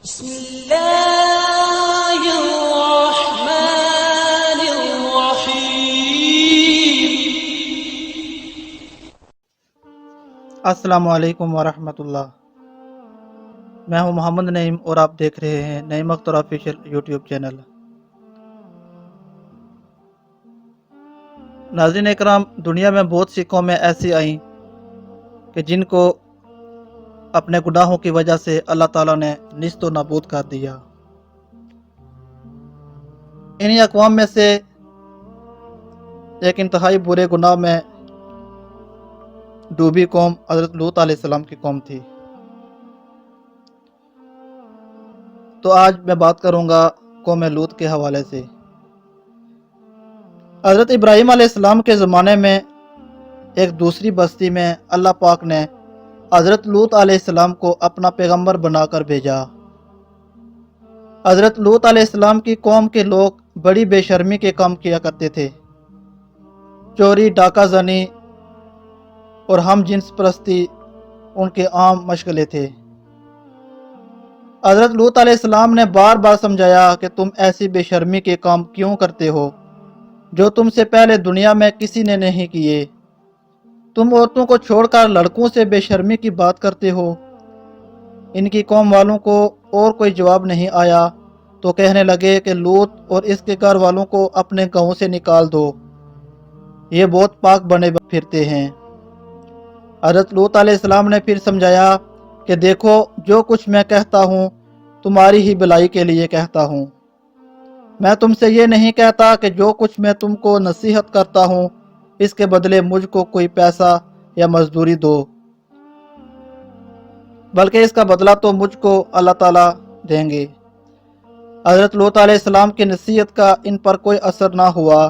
بسم الله الرحمن الرحيم. السلام علیکم ورحمۃ اللہ. میں ہوں محمد نعیم اور آپ دیکھ رہے ہیں نعیم اختر آفیشیل یوٹیوب چینل. ناظرین اکرام، دنیا میں بہت سی قومیں ایسی آئیں کہ جن کو اپنے گناہوں کی وجہ سے اللہ تعالیٰ نے نیست و نابود کر دیا. انہی اقوام میں سے ایک انتہائی برے گناہ میں ڈوبی قوم حضرت لوط علیہ السلام کی قوم تھی. تو آج میں بات کروں گا قوم لوط کے حوالے سے. حضرت ابراہیم علیہ السلام کے زمانے میں ایک دوسری بستی میں اللہ پاک نے حضرت لوط علیہ السلام کو اپنا پیغمبر بنا کر بھیجا. حضرت لوط علیہ السلام کی قوم کے لوگ بڑی بے شرمی کے کام کیا کرتے تھے. چوری، ڈاکہ زنی اور ہم جنس پرستی ان کے عام مشغلے تھے. حضرت لوط علیہ السلام نے بار بار سمجھایا کہ تم ایسی بے شرمی کے کام کیوں کرتے ہو جو تم سے پہلے دنیا میں کسی نے نہیں کیے. تم عورتوں کو چھوڑ کر لڑکوں سے بے شرمی کی بات کرتے ہو. ان کی قوم والوں کو اور کوئی جواب نہیں آیا تو کہنے لگے کہ لوط اور اس کے گھر والوں کو اپنے گاؤں سے نکال دو، یہ بہت پاک بنے پھرتے ہیں. حضرت لوط علیہ السلام نے پھر سمجھایا کہ دیکھو، جو کچھ میں کہتا ہوں تمہاری ہی بھلائی کے لیے کہتا ہوں. میں تم سے یہ نہیں کہتا کہ جو کچھ میں تم کو نصیحت کرتا ہوں اس کے بدلے مجھ کو کوئی پیسہ یا مزدوری دو، بلکہ اس کا بدلہ تو مجھ کو اللہ تعالیٰ دیں گے. حضرت لوط علیہ السلام کی نصیحت کا ان پر کوئی اثر نہ ہوا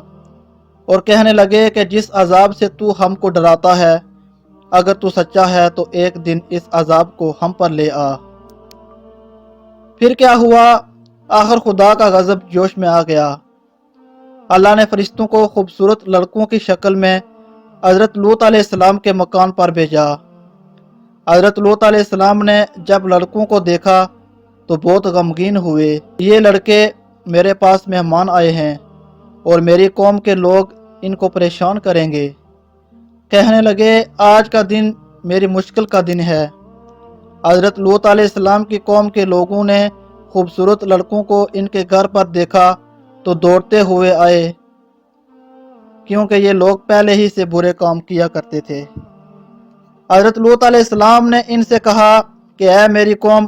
اور کہنے لگے کہ جس عذاب سے تو ہم کو ڈراتا ہے، اگر تو سچا ہے تو ایک دن اس عذاب کو ہم پر لے آ. پھر کیا ہوا؟ آخر خدا کا غضب جوش میں آ گیا. اللہ نے فرشتوں کو خوبصورت لڑکوں کی شکل میں حضرت لوط علیہ السلام کے مکان پر بھیجا. حضرت لوط علیہ السلام نے جب لڑکوں کو دیکھا تو بہت غمگین ہوئے. یہ لڑکے میرے پاس مہمان آئے ہیں اور میری قوم کے لوگ ان کو پریشان کریں گے. کہنے لگے آج کا دن میری مشکل کا دن ہے. حضرت لوط علیہ السلام کی قوم کے لوگوں نے خوبصورت لڑکوں کو ان کے گھر پر دیکھا تو دوڑتے ہوئے آئے، کیونکہ یہ لوگ پہلے ہی سے برے کام کیا کرتے تھے. حضرت لوط علیہ السلام نے ان سے کہا کہ اے میری قوم،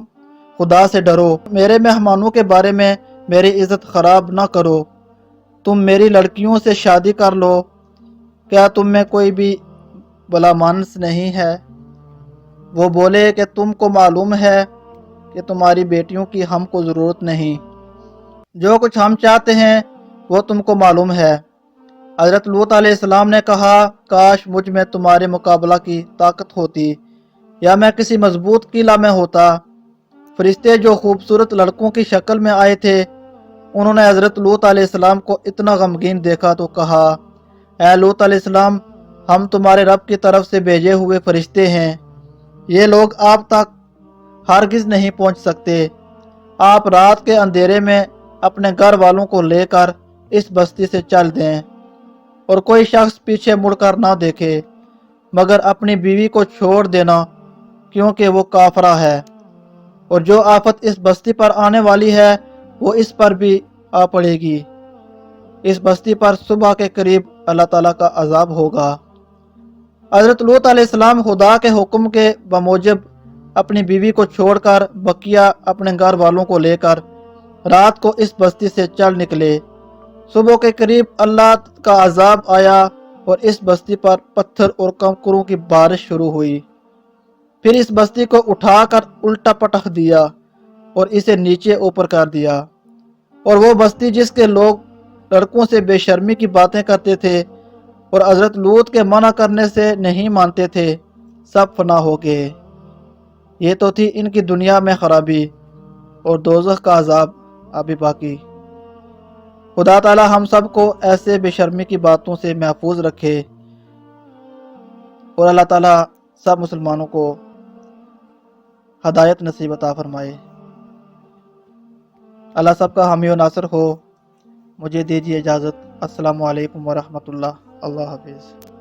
خدا سے ڈرو، میرے مہمانوں کے بارے میں میری عزت خراب نہ کرو. تم میری لڑکیوں سے شادی کر لو. کیا تم میں کوئی بھی بلا مانس نہیں ہے؟ وہ بولے کہ تم کو معلوم ہے کہ تمہاری بیٹیوں کی ہم کو ضرورت نہیں. جو کچھ ہم چاہتے ہیں وہ تم کو معلوم ہے. حضرت لوط علیہ السلام نے کہا کاش مجھ میں تمہارے مقابلہ کی طاقت ہوتی یا میں کسی مضبوط قلعہ میں ہوتا. فرشتے جو خوبصورت لڑکوں کی شکل میں آئے تھے انہوں نے حضرت لوط علیہ السلام کو اتنا غمگین دیکھا تو کہا اے لوط علیہ السلام، ہم تمہارے رب کی طرف سے بھیجے ہوئے فرشتے ہیں. یہ لوگ آپ تک ہرگز نہیں پہنچ سکتے. آپ رات کے اندھیرے میں اپنے گھر والوں کو لے کر اس بستی سے چل دیں اور کوئی شخص پیچھے مڑ کر نہ دیکھے، مگر اپنی بیوی کو چھوڑ دینا کیونکہ وہ کافرہ ہے، اور جو آفت اس بستی پر آنے والی ہے وہ اس پر بھی آ پڑے گی. اس بستی پر صبح کے قریب اللہ تعالیٰ کا عذاب ہوگا. حضرت لوط علیہ السلام خدا کے حکم کے بموجب اپنی بیوی کو چھوڑ کر بقیہ اپنے گھر والوں کو لے کر رات کو اس بستی سے چل نکلے. صبح کے قریب اللہ کا عذاب آیا اور اس بستی پر پتھر اور کنکروں کی بارش شروع ہوئی. پھر اس بستی کو اٹھا کر الٹا پٹخ دیا اور اسے نیچے اوپر کر دیا، اور وہ بستی جس کے لوگ لڑکوں سے بے شرمی کی باتیں کرتے تھے اور حضرت لوط کے منع کرنے سے نہیں مانتے تھے، سب فنا ہو گئے. یہ تو تھی ان کی دنیا میں خرابی، اور دوزخ کا عذاب ابھی باقی. خدا تعالی ہم سب کو ایسے بے شرمی کی باتوں سے محفوظ رکھے، اور اللہ تعالی سب مسلمانوں کو ہدایت نصیب عطا فرمائے. اللہ سب کا حامی و ناصر ہو۔ مجھے دیجیے اجازت۔ السلام علیکم ورحمۃ اللہ۔ اللہ حافظ۔